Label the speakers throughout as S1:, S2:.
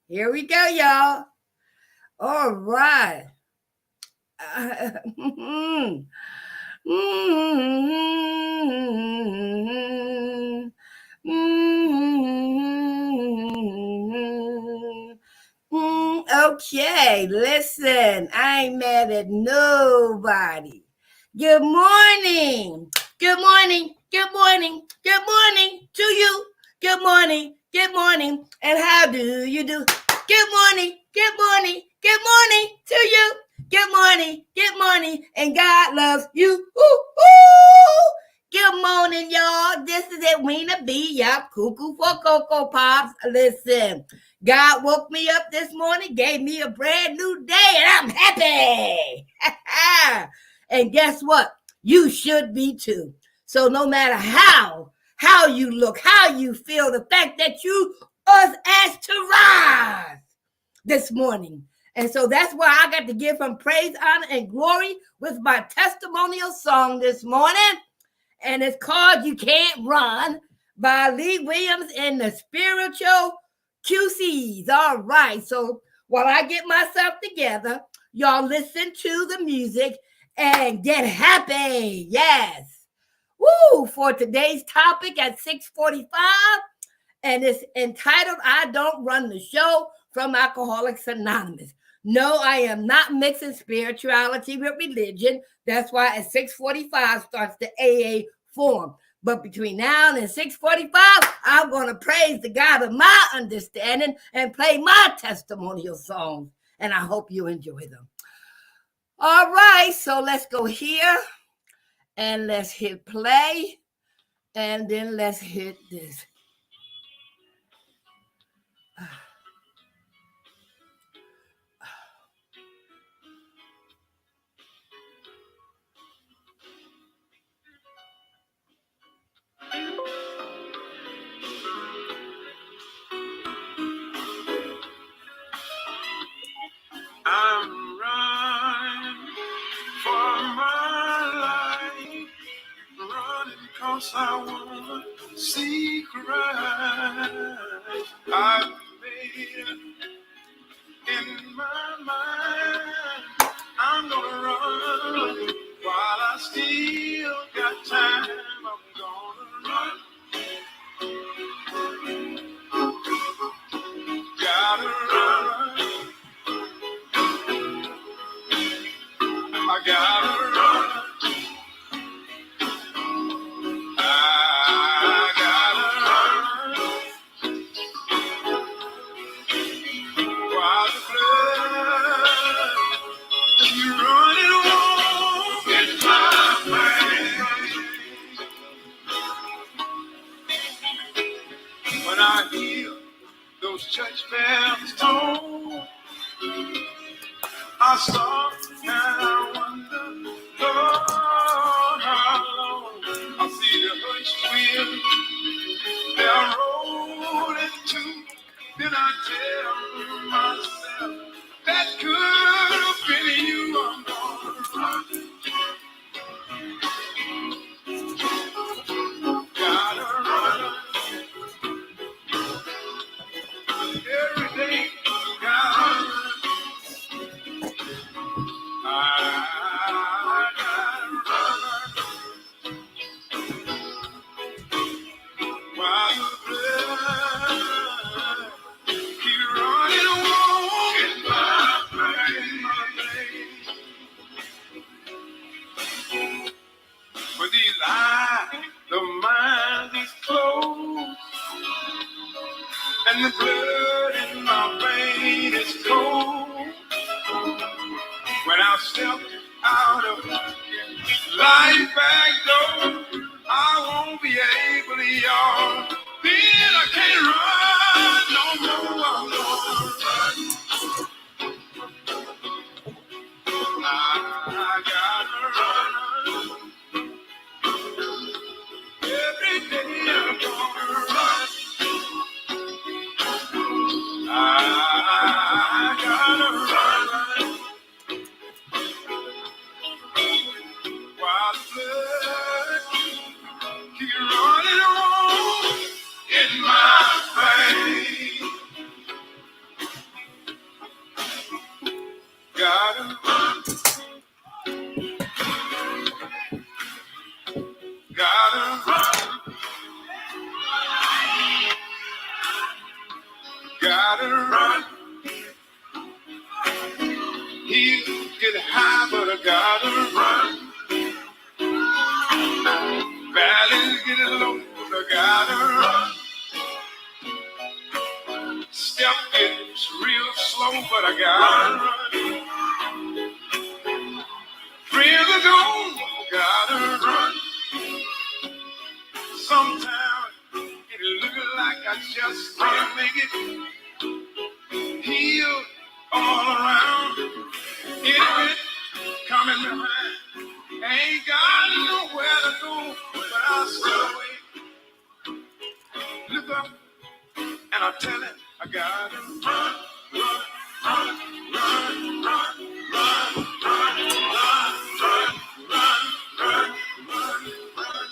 S1: Here we go, y'all. All right. Okay, listen, I ain't mad at nobody. Good morning. Good morning. Good morning. Good morning to you. Good morning. Good morning. And how do you do? Good morning. Good morning. Good morning to you. Good morning. Good morning. And God loves you. Ooh, ooh. Good morning, y'all. This is it. Weena B. Yup. Cuckoo for Cocoa Pops. Listen. God woke me up this morning, gave me a brand new day, and I'm happy. And guess what? You should be too. So no matter how you look, how you feel, the fact that you was asked to rise this morning. And so that's why I got to give him praise, honor, and glory with my testimonial song this morning. And it's called You Can't Run by Lee Williams and the Spiritual QCs. All right. So while I get myself together, y'all listen to the music and get happy. Yes. Woo! For today's topic at 6:45, and it's entitled I Don't Run the Show from Alcoholics Anonymous. No, I am not mixing spirituality with religion. That's why at 6:45 starts the AA forum. But between now and 6:45, I'm going to praise the God of my understanding and play my testimonial songs. And I hope you enjoy them. All right, so let's go here and let's hit play. And then let's hit this.
S2: I'm running for my life, running 'cause I wanna see Christ. I've made it in my mind, I'm gonna run while I still got time. I'm gonna run. Gotta run. I gotta run. I gotta run. While the blood you running warm in my veins. When I hear those church bells toll, I stop and I wonder, Lord, how long I see the hush wind they're rolling too. Then I tell myself that could have been you. I'm gonna run. Gotta run. Every day, gotta run. I gotta run. While the blood keep running warm in my veins. With these eyes, the mind is closed, and the blood in my vein is cold. When I step out of life back door, I won't be able to yawn. Then I can't run no more. I'm gonna run. I gotta run. Every day I'm gonna run. I gotta run. While the blood keep running on in my veins. gotta run. Gotta run. Gotta run. He'll get high, but I gotta run. Valleys get low, but I gotta run. Step gets real slow, but I gotta run. Friends are gone, gotta run. Sometimes it looks like I just can't make it. Heal all around. Enemy coming behind. Ain't got nowhere to go, but I'll still wait. Look up, and I tell it, I gotta run, run, run, run, run, run, run, run, run, run, run, run, run.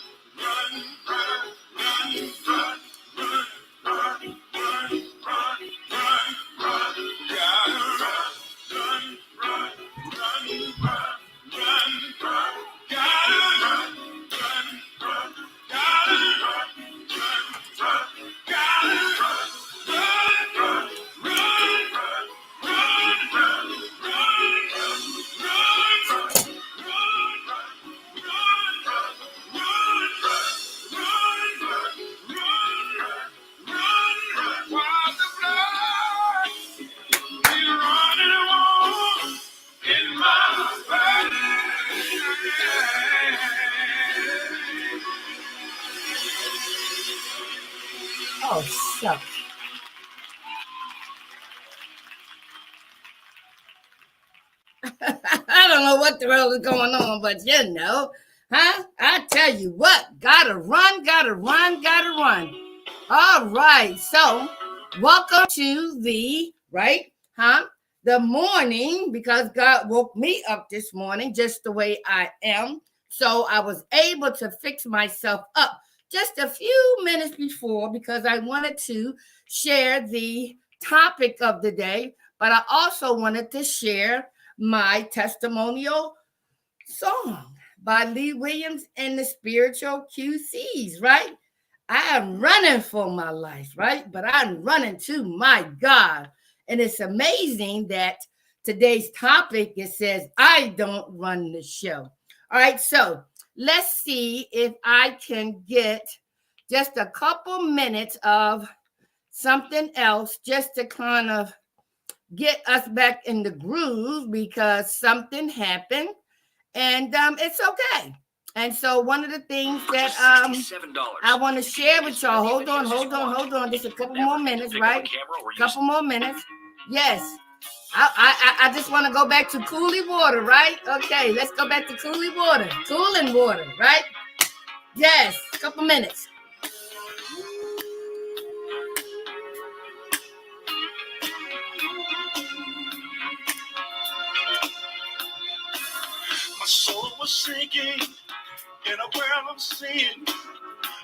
S1: Oh, shucks. I don't know what the hell is going on, but you know, huh? I tell you what, gotta run, gotta run, gotta run. All right, so welcome to the, right, huh? The morning, because God woke me up this morning just the way I am. So I was able to fix myself up just a few minutes before because I wanted to share the topic of the day, but I also wanted to share my testimonial song by Lee Williams and the Spiritual QCs, right? I am running for my life, right? But I'm running to my God. And it's amazing that today's topic, it says, I don't run the show. All right, so let's see if I can get just a couple minutes of something else just to kind of get us back in the groove because something happened and it's okay. And so one of the things that I want to share with y'all, hold on, just a couple more minutes, right? Couple more minutes. Yes. I just want to go back to cooling water, right? Okay, let's go back to cooling water, right? Yes, a couple minutes.
S2: My soul was sinking in a world of sin,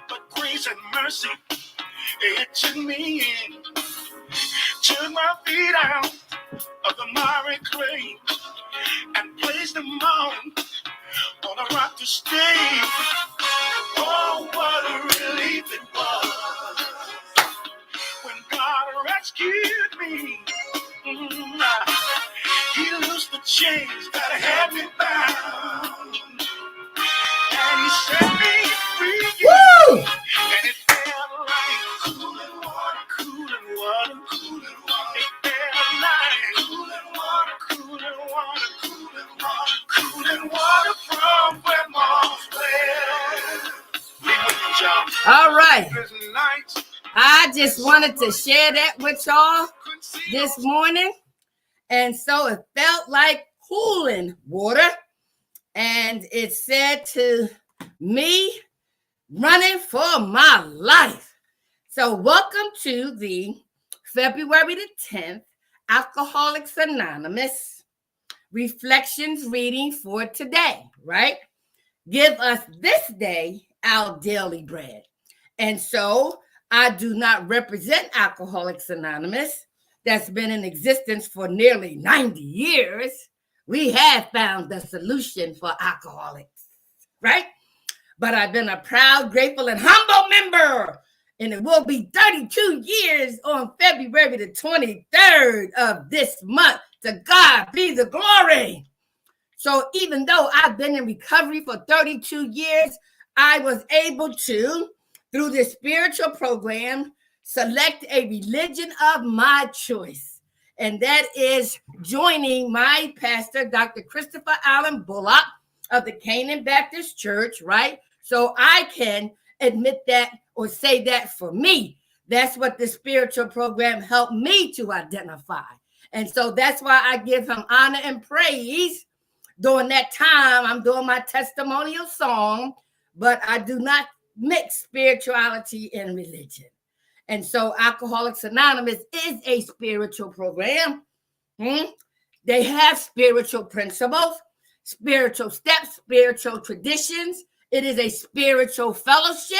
S2: but grace and mercy, it took me in, took my feet out of the miry clay and placed them on a rock to stay. Oh, what a relief it was when God rescued me. He loosed the chains that had me bound, and he set me free.
S1: Woo!
S2: And it felt like cooling water, cooling water, cooling water. It felt like cooling water, cooling water, cooling water, cooling water from where moss well.
S1: All right. I just wanted to share that with y'all this morning. And so it felt like cooling water. And it said to me, running for my life. So welcome to the February the 10th Alcoholics Anonymous Reflections reading for today, right? Give us this day our daily bread. And so I do not represent Alcoholics Anonymous that's been in existence for nearly 90 years. We have found the solution for alcoholics, right? But I've been a proud, grateful, and humble member. And it will be 32 years on February the 23rd of this month. To God be the glory. So even though I've been in recovery for 32 years, I was able to, through this spiritual program, select a religion of my choice. And that is joining my pastor, Dr. Christopher Allen Bullock of the Canaan Baptist Church, right? So I can admit that or say that for me. That's what the spiritual program helped me to identify. And so that's why I give him honor and praise. During that time, I'm doing my testimonial song, but I do not mix spirituality and religion. And so Alcoholics Anonymous is a spiritual program. They have spiritual principles, spiritual steps, spiritual traditions. It is a spiritual fellowship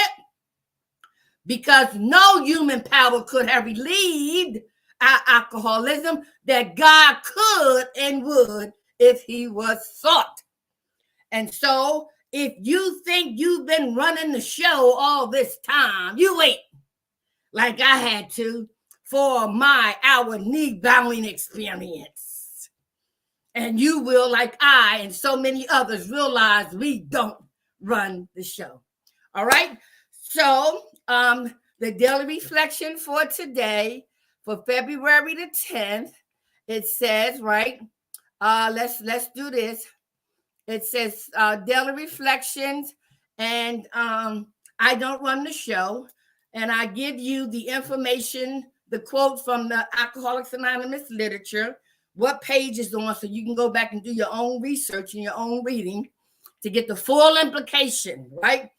S1: because no human power could have relieved our alcoholism that God could and would if he was sought. And so if you think you've been running the show all this time, you wait, like I had to for our knee bowing experience. And you will, like I and so many others, realize we don't run the show. All right. So the daily reflection for today, for February the 10th, it says, right? Let's do this. It says daily reflections, and I don't run the show, and I give you the information, the quote from the Alcoholics Anonymous literature, what page is on, so you can go back and do your own research and your own reading to get the full implication, right?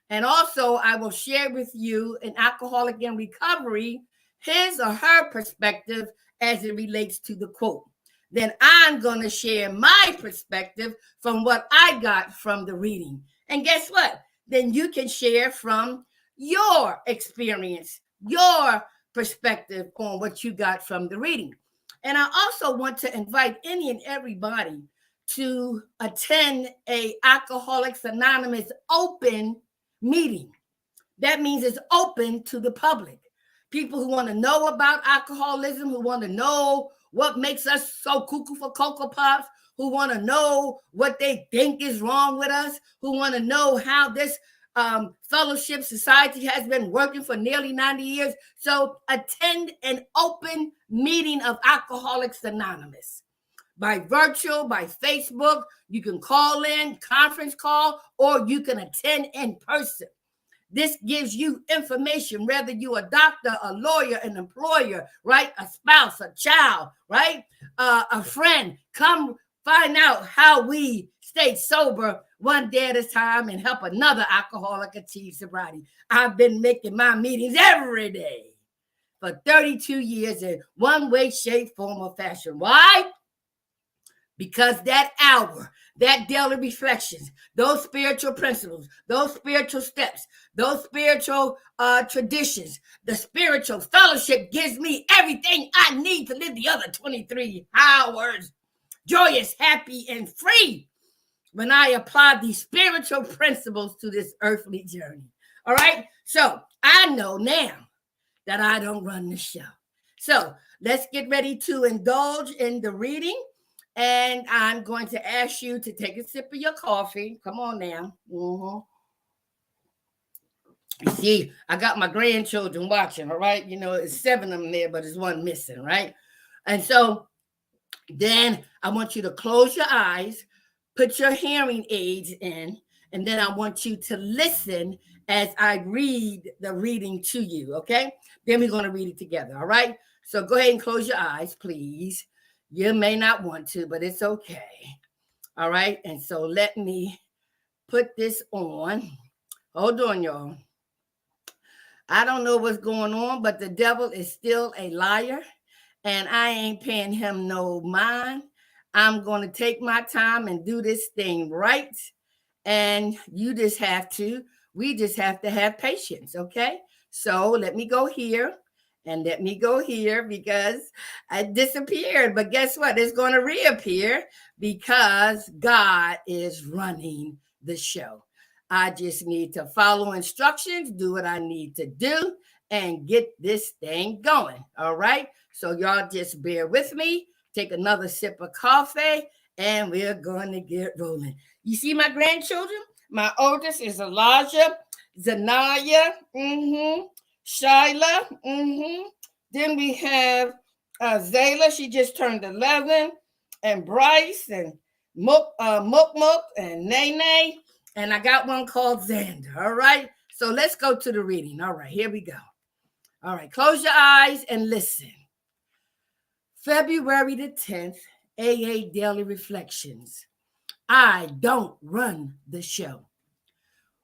S1: And also, I will share with you an alcoholic in recovery, his or her perspective as it relates to the quote. Then I'm going to share my perspective from what I got from the reading. And guess what? Then you can share from your experience, your perspective on what you got from the reading. And I also want to invite any and everybody to attend a Alcoholics Anonymous open meeting. That means it's open to the public. People who want to know about alcoholism, who want to know what makes us so cuckoo for Cocoa Pops, who want to know what they think is wrong with us, who want to know how this fellowship society has been working for nearly 90 years. So attend an open meeting of Alcoholics Anonymous. By virtual, by Facebook, you can call in, conference call, or you can attend in person. This gives you information, whether you're a doctor, a lawyer, an employer, right? A spouse, a child, right? A friend. Come find out how we stay sober one day at a time and help another alcoholic achieve sobriety. I've been making my meetings every day for 32 years in one way, shape, form, or fashion. Why? Because that hour, that daily reflections, those spiritual principles, those spiritual steps, those spiritual traditions, the spiritual fellowship gives me everything I need to live the other 23 hours joyous, happy, and free when I apply these spiritual principles to this earthly journey. All right? So I know now that I don't run the show. So let's get ready to indulge in the reading. And I'm going to ask you to take a sip of your coffee. Come on now. You see, I got my grandchildren watching, all right? You know, it's 7 of them there, but there's one missing, right? And so then I want you to close your eyes, put your hearing aids in, and then I want you to listen as I read the reading to you, okay? Then we're going to read it together, all right? So go ahead and close your eyes, please. You may not want to, but it's okay. All right. And so let me put this on. Hold on, y'all. I don't know what's going on, but the devil is still a liar, and I ain't paying him no mind. I'm going to take my time and do this thing right. And we just have to have patience. Okay. So let me go here And let me go here because I disappeared. But guess what? It's going to reappear because God is running the show. I just need to follow instructions, do what I need to do, and get this thing going. All right. So, y'all just bear with me. Take another sip of coffee, and we're going to get rolling. You see my grandchildren? My oldest is Elijah, Zanaya, Shyla, Then we have Zayla. She just turned 11, and Bryce and Mook and Nene. And I got one called Xander. All right. So let's go to the reading. All right, here we go. All right, close your eyes and listen. February the 10th, AA Daily Reflections. I don't run the show.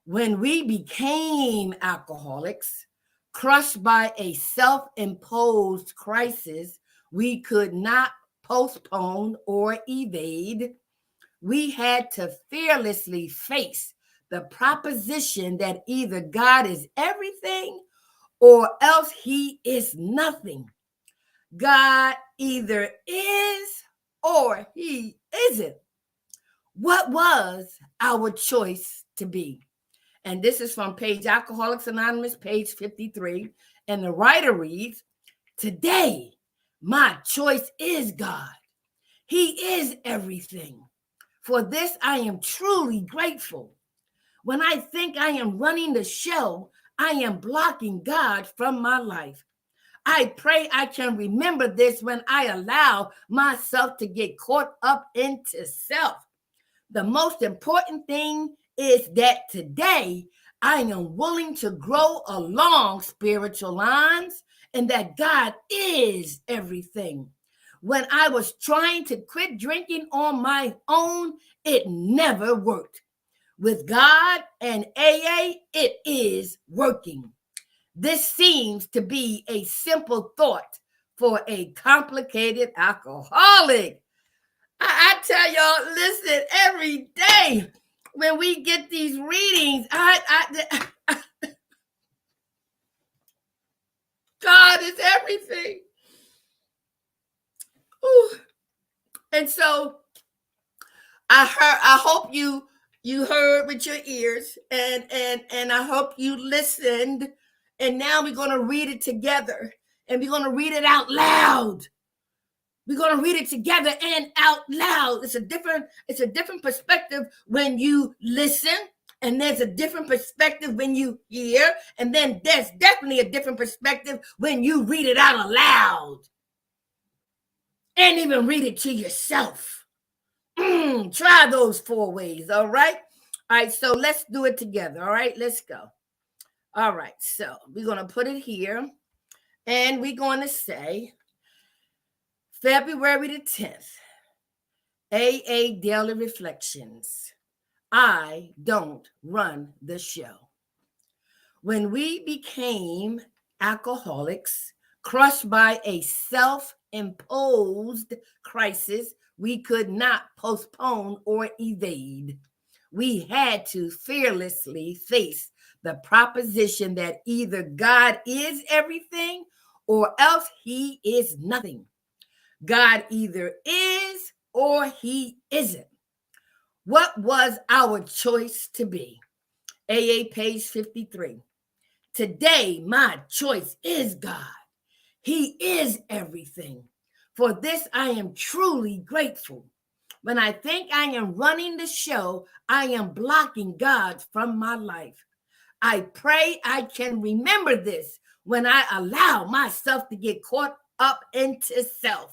S1: When we became alcoholics, crushed by a self-imposed crisis we could not postpone or evade, we had to fearlessly face the proposition that either God is everything or else he is nothing. God either is or he isn't. What was our choice to be? And this is from page Alcoholics Anonymous, page 53. And the writer reads, today, my choice is God. He is everything. For this, I am truly grateful. When I think I am running the show, I am blocking God from my life. I pray I can remember this when I allow myself to get caught up into self. The most important thing is that today I am willing to grow along spiritual lines and that God is everything. When I was trying to quit drinking on my own, it never worked. With God and AA, it is working. This seems to be a simple thought for a complicated alcoholic. I tell y'all, listen, every day when we get these readings, God is everything. Ooh. And so I hope you heard with your ears, and I hope you listened. And now we're going to read it together, and we're going to read it out loud. We're going to read it together and out loud. It's a different perspective when you listen, and there's a different perspective when you hear, and then there's definitely a different perspective when you read it out aloud. And even read it to yourself. Try those 4 ways, all right? All right, so let's do it together, all right? Let's go. All right, so we're going to put it here, and we're going to say, February the 10th, AA Daily Reflections. I don't run the show. When we became alcoholics, crushed by a self-imposed crisis we could not postpone or evade, we had to fearlessly face the proposition that either God is everything or else he is nothing. God either is or he isn't. What was our choice to be? AA page 53. Today, my choice is God. He is everything. For this, I am truly grateful. When I think I am running the show, I am blocking God from my life. I pray I can remember this when I allow myself to get caught up into self.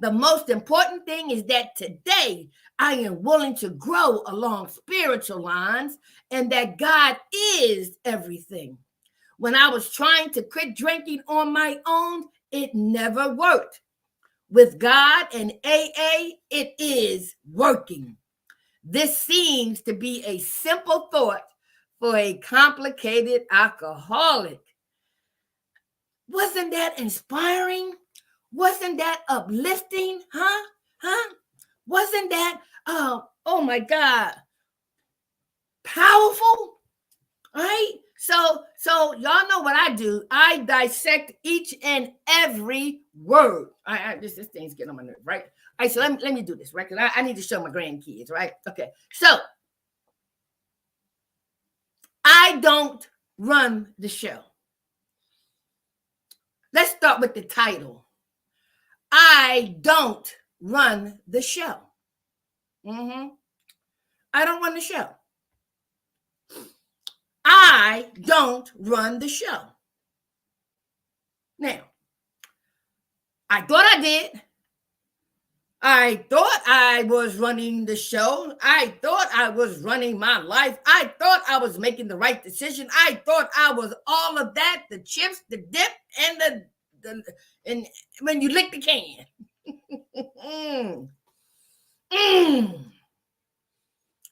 S1: The most important thing is that today I am willing to grow along spiritual lines and that God is everything. When I was trying to quit drinking on my own, it never worked. With God and AA, it is working. This seems to be a simple thought for a complicated alcoholic. Wasn't that inspiring? Wasn't that uplifting? Huh? Wasn't that, oh my God, powerful? Right? So y'all know what I do. I dissect each and every word. This thing's getting on my nerve, right? All right, so let me do this, right? Because I need to show my grandkids, right? Okay, so I don't run the show. Let's start with the title. I don't run the show. I don't run the show. I don't run the show. Now, I thought I did. I thought I was running the show. I thought I was running my life. I thought I was making the right decision. I thought I was all of that, the chips, the dip, and and when you lick the can.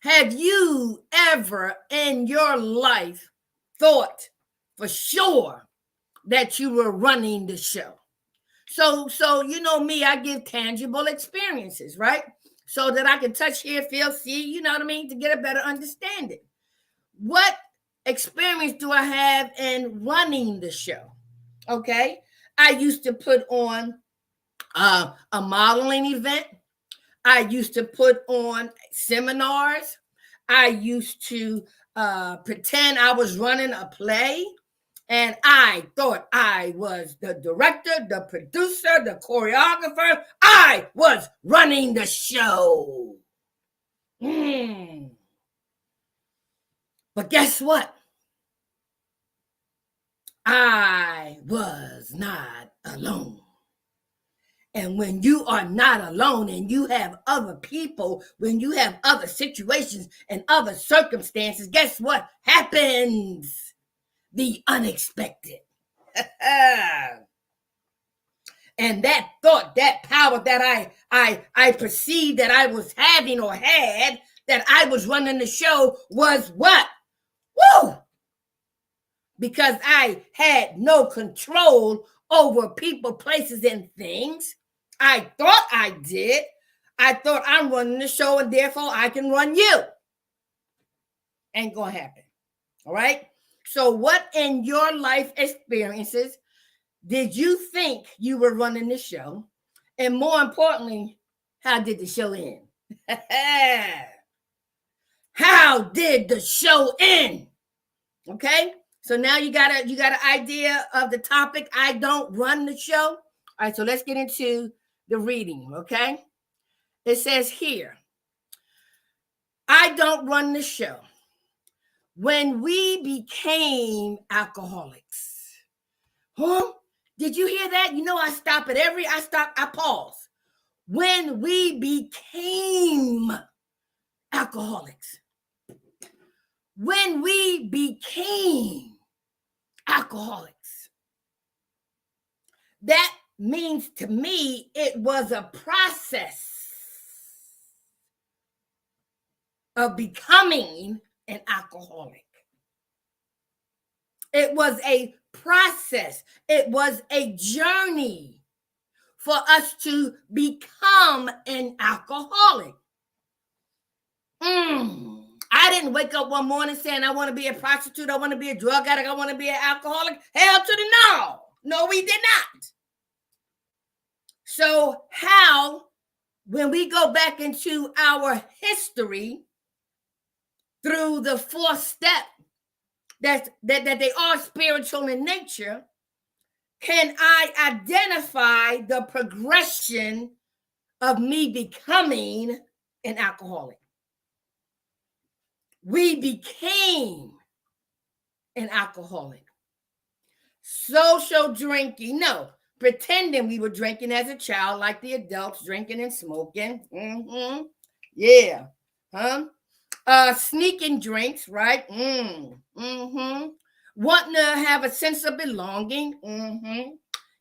S1: Have you ever in your life thought for sure that you were running the show? So you know me, I give tangible experiences, right? So that I can touch, hear, feel, see, you know what I mean, to get a better understanding. What experience do I have in running the show? Okay, I used to put on a modeling event. I used to put on seminars. I used to pretend I was running a play. And I thought I was the director, the producer, the choreographer. I was running the show. But guess what? I was not alone. And when you are not alone and you have other people, when you have other situations and other circumstances, guess what happens? The unexpected. And that thought, that power that I perceived that I was having or had, that I was running the show, was what? Woo! Because I had no control over people, places, and things. I thought I did. I thought I'm running the show and therefore I can run you. Ain't gonna happen. All right? So what in your life experiences did you think you were running the show? And more importantly, how did the show end? How did the show end? Okay? So now you got an idea of the topic. I don't run the show. All right, so let's get into the reading, okay? It says here, I don't run the show. When we became alcoholics. Huh? Did you hear that? You know, I pause. When we became alcoholics. When we became alcoholics. That means to me it was a process of becoming an alcoholic. It was a process. It was a journey for us to become an alcoholic. I didn't wake up one morning saying I want to be a prostitute, I want to be a drug addict, I want to be an alcoholic. Hell to the no. No, we did not. So how, when we go back into our history through the fourth step, that they are spiritual in nature, can I identify the progression of me becoming an alcoholic? We became an alcoholic. Social drinking, no, pretending we were drinking as a child like the adults, drinking and smoking. Yeah. Sneaking drinks, right? Wanting to have a sense of belonging.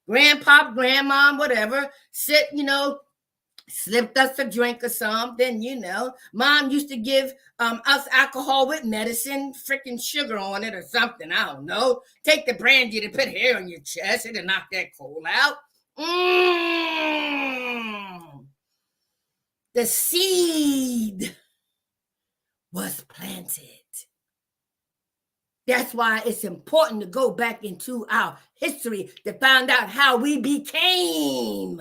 S1: Grandpa, grandma, whatever, slipped us a drink or something, Mom used to give us alcohol with medicine, freaking sugar on it or something, I don't know. Take the brandy to put hair on your chest, it'll knock that cold out. The seed was planted. That's why it's important to go back into our history to find out how we became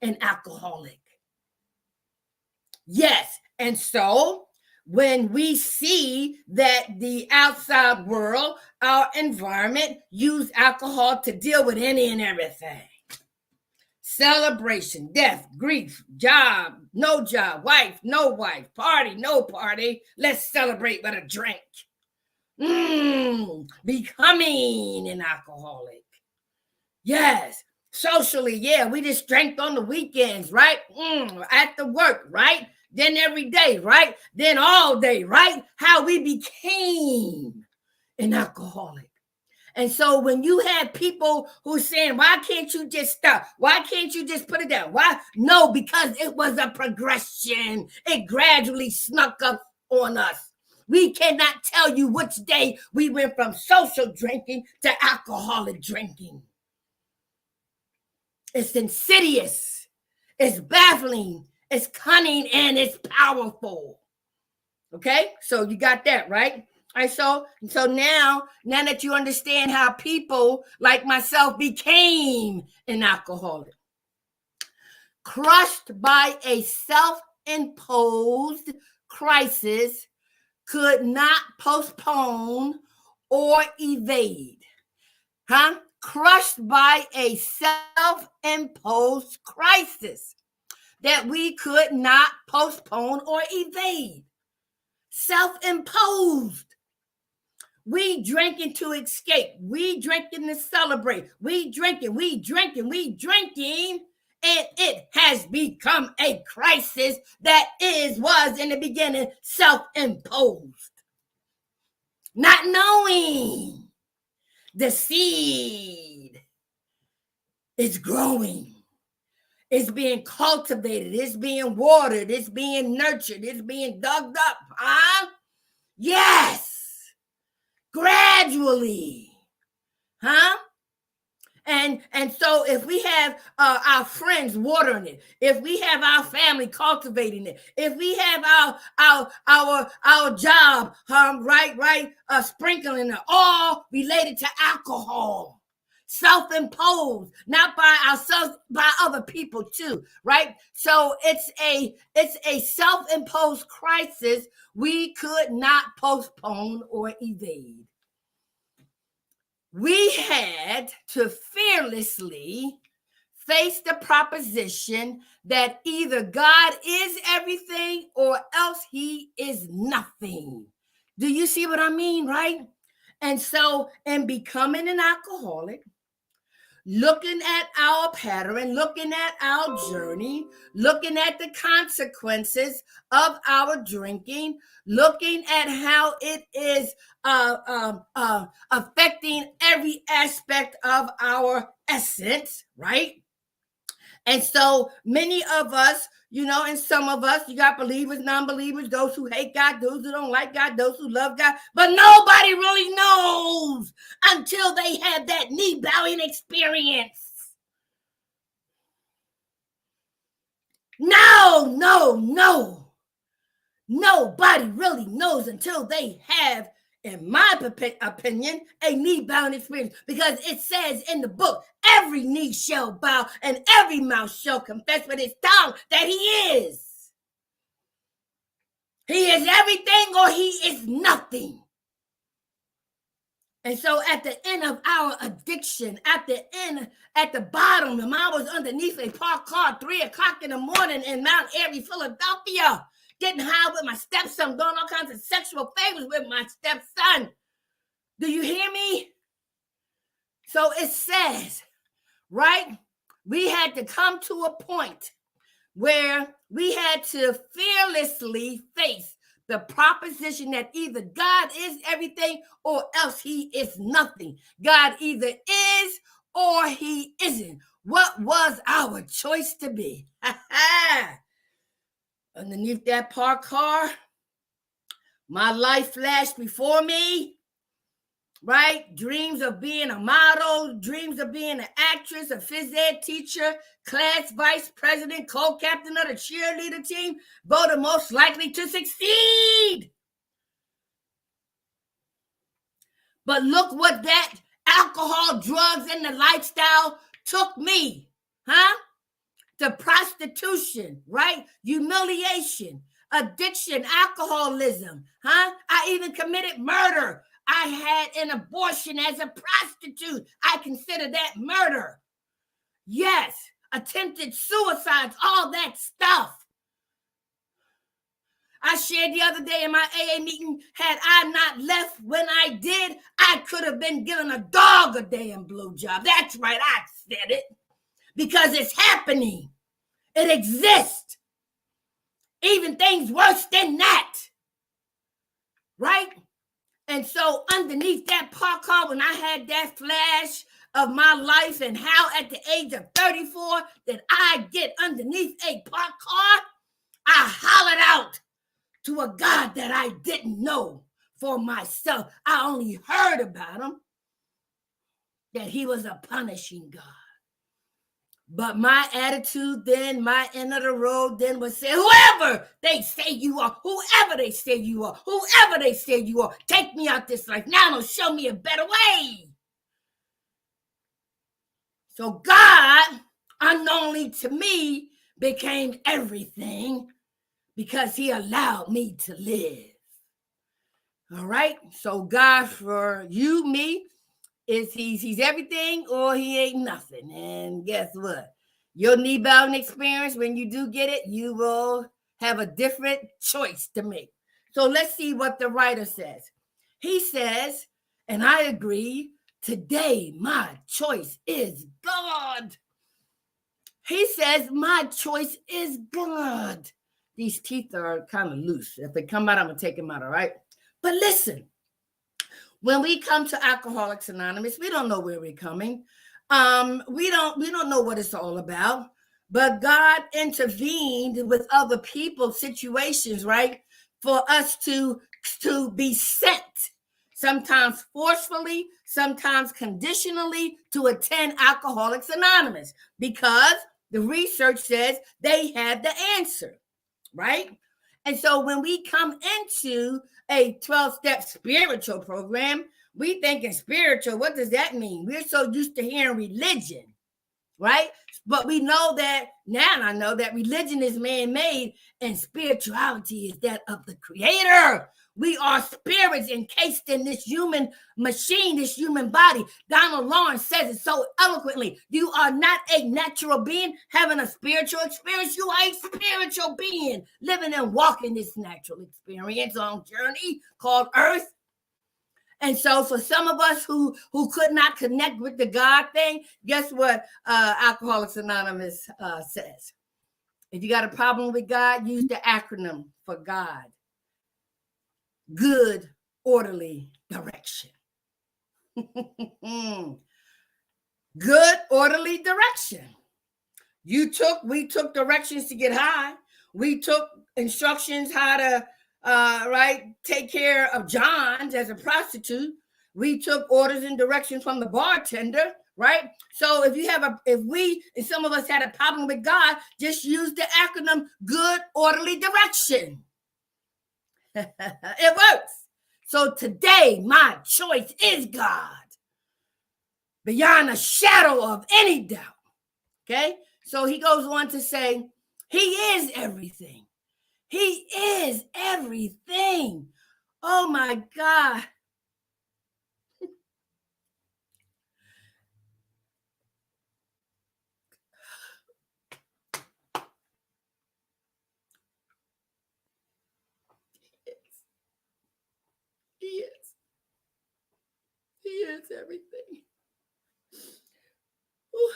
S1: an alcoholic. Yes, and so when we see that the outside world, our environment, use alcohol to deal with any and everything. Celebration, death, grief, job, no job, wife, no wife, party, no party. Let's celebrate with a drink. Becoming an alcoholic. Yes. Socially, yeah, we just drank on the weekends, right? At the work, right? Then every day, right? Then all day, right? How we became an alcoholic. And so when you have people who saying, why can't you just stop? Why can't you just put it down? Why? No, because it was a progression. It gradually snuck up on us. We cannot tell you which day we went from social drinking to alcoholic drinking. It's insidious, it's baffling, it's cunning, and it's powerful. Okay, so you got that, right? All right, so now that you understand how people like myself became an alcoholic, crushed by a self-imposed crisis, could not postpone or evade. Crushed by a self-imposed crisis that we could not postpone or evade. Self-imposed. We drinking to escape. We drinking to celebrate. We drinking. And it has become a crisis that was in the beginning self-imposed. Not knowing the seed is growing. It's being cultivated. It's being watered. It's being nurtured. It's being dug up. Yes. Gradually. And so if we have our friends watering it, if we have our family cultivating it, if we have our job, sprinkling it, all related to alcohol, self-imposed, not by ourselves, by other people too, right? So it's a self-imposed crisis we could not postpone or evade. We had to fearlessly face the proposition that either God is everything or else he is nothing. Do you see what I mean, right? And so in becoming an alcoholic, looking at our pattern, looking at our journey, looking at the consequences of our drinking, looking at how it is affecting every aspect of our essence, right? And so many of us, and some of us, you got believers, non-believers, those who hate God, those who don't like God, those who love God, but nobody really knows until they have that knee-bowing experience. No. Nobody really knows until they have, in my opinion, a knee-bowing experience, because it says in the book, every knee shall bow and every mouth shall confess with its tongue that he is. He is everything or he is nothing. And so at the end of our addiction, at the bottom, and I was underneath a parked car 3:00 in the morning in Mount Airy, Philadelphia, getting high with my stepson, doing all kinds of sexual favors with my stepson. Do you hear me? So it says, right? We had to come to a point where we had to fearlessly face the proposition that either God is everything or else he is nothing. God either is or he isn't. What was our choice to be? Underneath that parked car, my life flashed before me, right? Dreams of being a model, dreams of being an actress, a phys ed teacher, class vice president, co-captain of the cheerleader team, voted most likely to succeed. But look what that alcohol, drugs, and the lifestyle took me, huh? To prostitution, right? Humiliation, addiction, alcoholism, huh? I even committed murder. I had an abortion as a prostitute. I consider that murder. Yes, attempted suicides, all that stuff. I shared the other day in my AA meeting, had I not left when I did, I could have been giving a dog a damn blowjob. That's right, I said it. Because it's happening. It exists. Even things worse than that. Right? And so underneath that park car, when I had that flash of my life and how at the age of 34 that I get underneath a park car, I hollered out to a God that I didn't know for myself. I only heard about him, that he was a punishing God. But my attitude then, my end of the road then was say, whoever they say you are, whoever they say you are, whoever they say you are, take me out this life now and show me a better way. So God, unknowingly to me, became everything because he allowed me to live. All right? So God for you, me, is he's everything or he ain't nothing. And guess what? Your knee bowing experience, when you do get it, you will have a different choice to make. So let's see what the writer says. He says, and I agree, today my choice is God. He says, my choice is God. These teeth are kind of loose. If they come out, I'm going to take them out, all right? But listen, when we come to Alcoholics Anonymous, we don't know where we're coming. We don't know what it's all about. But God intervened with other people's situations, right? For us to be sent, sometimes forcefully, sometimes conditionally, to attend Alcoholics Anonymous, because the research says they had the answer, right? And so when we come into a 12-step spiritual program, we thinking spiritual. What does that mean? We're so used to hearing religion, right? But we know that now, I know that religion is man-made and spirituality is that of the Creator. We are spirits encased in this human machine, this human body. Donald Lawrence says it so eloquently. You are not a natural being having a spiritual experience. You are a spiritual being living and walking this natural experience on journey called Earth. And so for some of us who could not connect with the God thing, guess what Alcoholics Anonymous says? If you got a problem with God, use the acronym for God. Good, orderly direction. Good, orderly direction. We took directions to get high. We took instructions how to take care of John as a prostitute. We took orders and directions from the bartender, right? So if some of us had a problem with God, just use the acronym good, orderly direction. It works. So today, my choice is God, beyond a shadow of any doubt. Okay? So he goes on to say, he is everything. He is everything. Oh my God. He is everything. Ooh.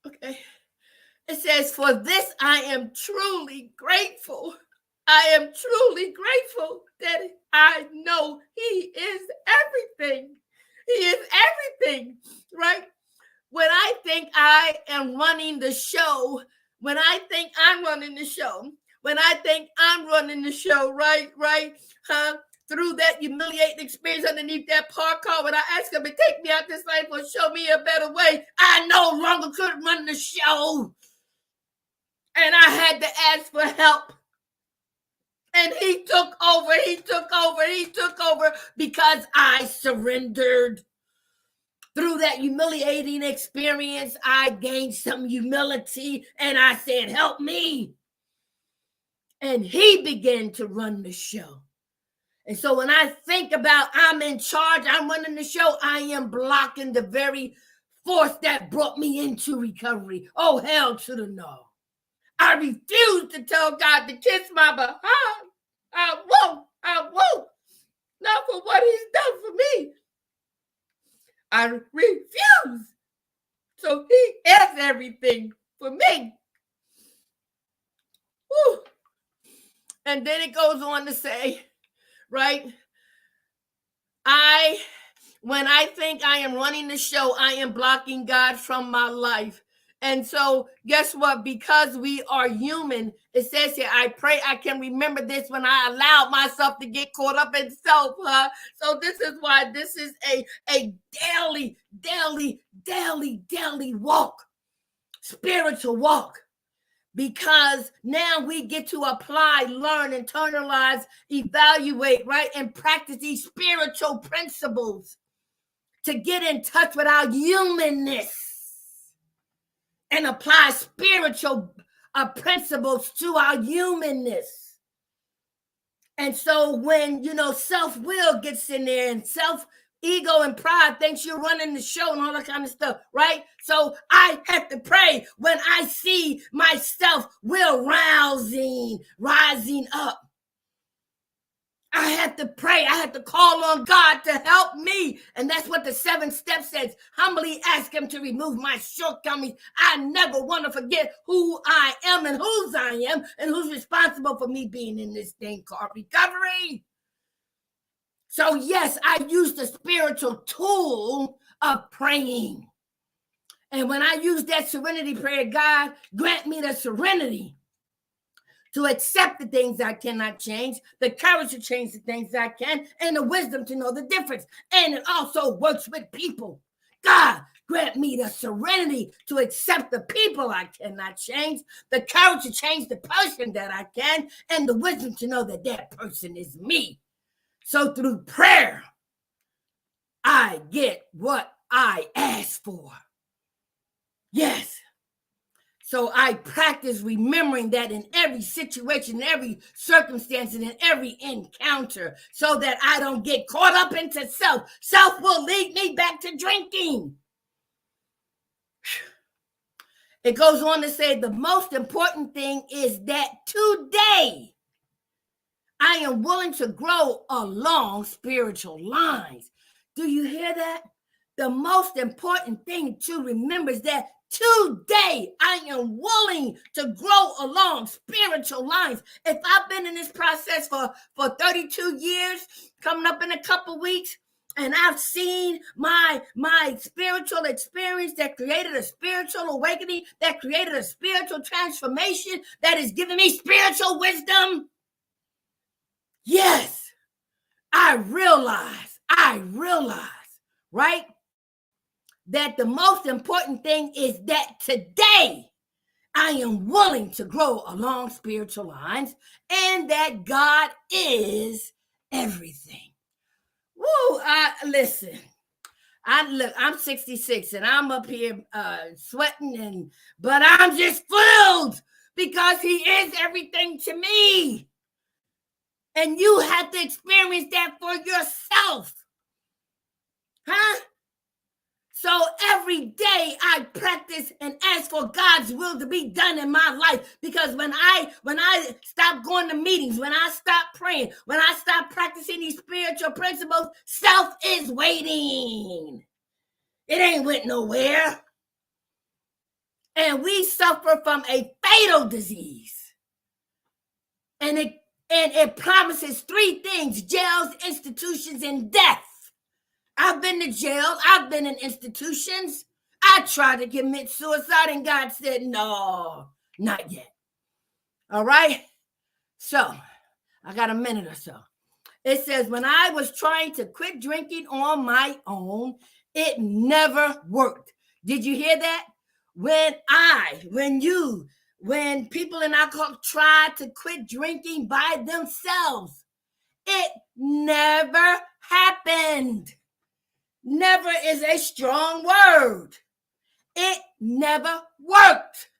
S1: Okay. It says, for this I am truly grateful. I am truly grateful that I know he is everything. He is everything, right? When I think I am running the show, when I think I'm running the show, right, through that humiliating experience underneath that park car, when I ask him to take me out this life or show me a better way, I no longer could run the show. And I had to ask for help. And he took over because I surrendered. Through that humiliating experience, I gained some humility and I said, help me. And he began to run the show. And so when I think about I'm in charge, I'm running the show, I am blocking the very force that brought me into recovery. Oh, hell to the no. I refuse to tell God to kiss my behind. I won't. Not for what he's done for me. I refuse. So he has everything for me. Woo. And then it goes on to say, right? When I think I am running the show, I am blocking God from my life. And so guess what? Because we are human, it says here, I pray I can remember this when I allowed myself to get caught up in self. So this is why this is a daily walk, spiritual walk. Because now we get to apply, learn, internalize, evaluate, right? And practice these spiritual principles to get in touch with our humanness and apply spiritual principles to our humanness. And so when, self-will gets in there and ego and pride thinks you're running the show and all that kind of stuff, right? So I have to pray when I see my self-will rising up. I have to pray. I have to call on God to help me. And that's what the 7 steps says. Humbly ask him to remove my shortcomings. I never want to forget who I am and whose I am and who's responsible for me being in this thing called recovery. So yes, I use the spiritual tool of praying. And when I use that serenity prayer, God, grant me the serenity to accept the things I cannot change, the courage to change the things I can, and the wisdom to know the difference. And it also works with people. God, grant me the serenity to accept the people I cannot change, the courage to change the person that I can, and the wisdom to know that that person is me. So through prayer, I get what I ask for. Yes. So I practice remembering that in every situation, in every circumstance, and in every encounter, so that I don't get caught up into self. Self will lead me back to drinking. It goes on to say the most important thing is that today I am willing to grow along spiritual lines. Do you hear that? The most important thing to remember is that today, I am willing to grow along spiritual lines. If I've been in this process for 32 years, coming up in a couple weeks, and I've seen my spiritual experience that created a spiritual awakening, that created a spiritual transformation, that is giving me spiritual wisdom. Yes, I realize, right? That the most important thing is that today I am willing to grow along spiritual lines and that God is everything. Woo, listen. I'm 66 and I'm up here sweating, but I'm just filled because he is everything to me. And you have to experience that for yourself. Huh? So every day I practice and ask for God's will to be done in my life. Because when I stop going to meetings, when I stop praying, when I stop practicing these spiritual principles, self is waiting. It ain't went nowhere. And we suffer from a fatal disease. And it promises 3 things: jails, institutions, and death. I've been to jail. I've been in institutions. I tried to commit suicide and God said, no, not yet. All right. So I got a minute or so. It says, when I was trying to quit drinking on my own, it never worked. Did you hear that? When when people in alcohol try to quit drinking by themselves. It never happened. Never is a strong word. It never worked.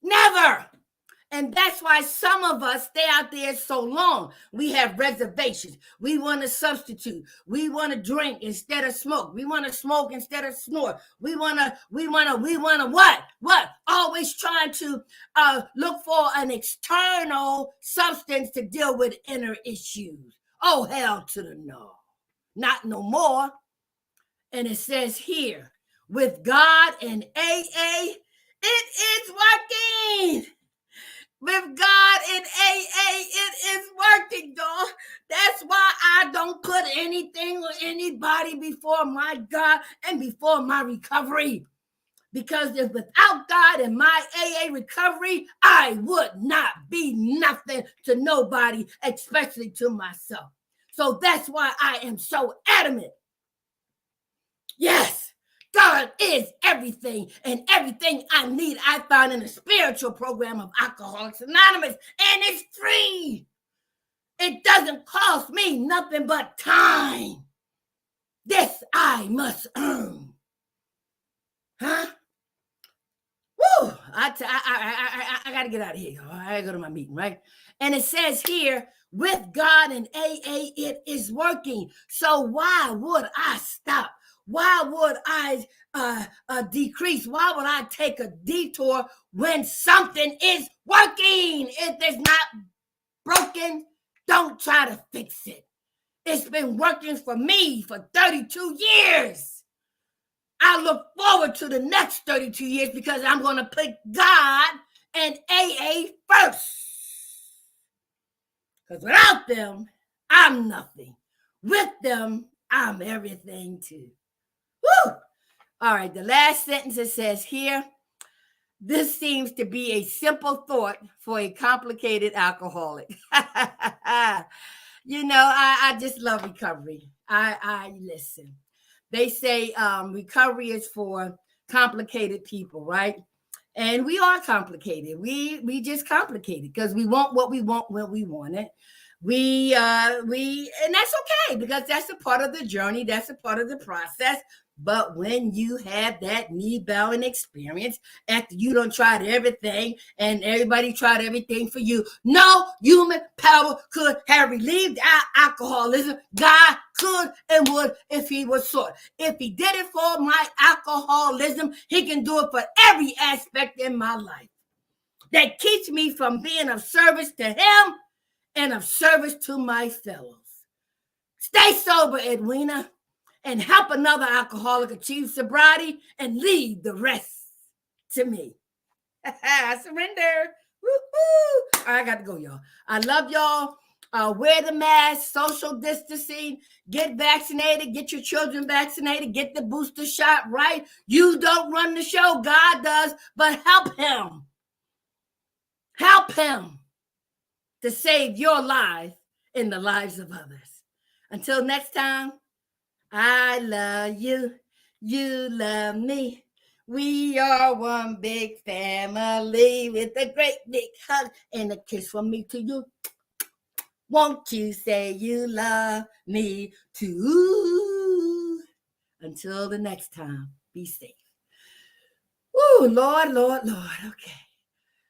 S1: Never. And that's why some of us stay out there so long. We have reservations. We want to substitute. We want to drink instead of smoke. We want to smoke instead of snort. We want to what? What? Always trying to look for an external substance to deal with inner issues. Oh, hell to the no. Not no more. And it says here, with God and AA, it is working. With God and AA, it is working, dog. That's why I don't put anything or anybody before my God and before my recovery. Because if without God and my AA recovery, I would not be nothing to nobody, especially to myself. So that's why I am so adamant. Yes. God is everything, and everything I need I found in the spiritual program of Alcoholics Anonymous, and it's free. It doesn't cost me nothing but time. This I must earn. Huh? Woo! I got to get out of here. I got to go to my meeting, right? And it says here, with God and AA, it is working. So why would I stop? Why would I decrease? Why would I take a detour when something is working? If it's not broken, don't try to fix it. It's been working for me for 32 years. I look forward to the next 32 years because I'm going to put God and AA first. Because without them, I'm nothing. With them, I'm everything too. Woo! All right, the last sentence it says here, this seems to be a simple thought for a complicated alcoholic. You know, I just love recovery. I listen. They say recovery is for complicated people, right? And we are complicated. We just complicated because we want what we want when we want it. We and that's okay because that's a part of the journey. That's a part of the process. But when you have that knee bowing experience after you done tried everything and everybody tried everything for you, no human power could have relieved our alcoholism. God could and would if he was sought. If he did it for my alcoholism, he can do it for every aspect in my life that keeps me from being of service to him and of service to my fellows. Stay sober, Edwina, and help another alcoholic achieve sobriety and leave the rest to me. I surrender. Woo-hoo. All right, I got to go, y'all. I love y'all. Wear the mask, social distancing, get vaccinated, get your children vaccinated, get the booster shot, right? You don't run the show, God does, but help him. Help him to save your life and the lives of others. Until next time, I love you. You love me. We are one big family with a great big hug and a kiss from me to you. Won't you say you love me too? Until the next time, be safe. Woo, Lord, Lord, Lord. Okay.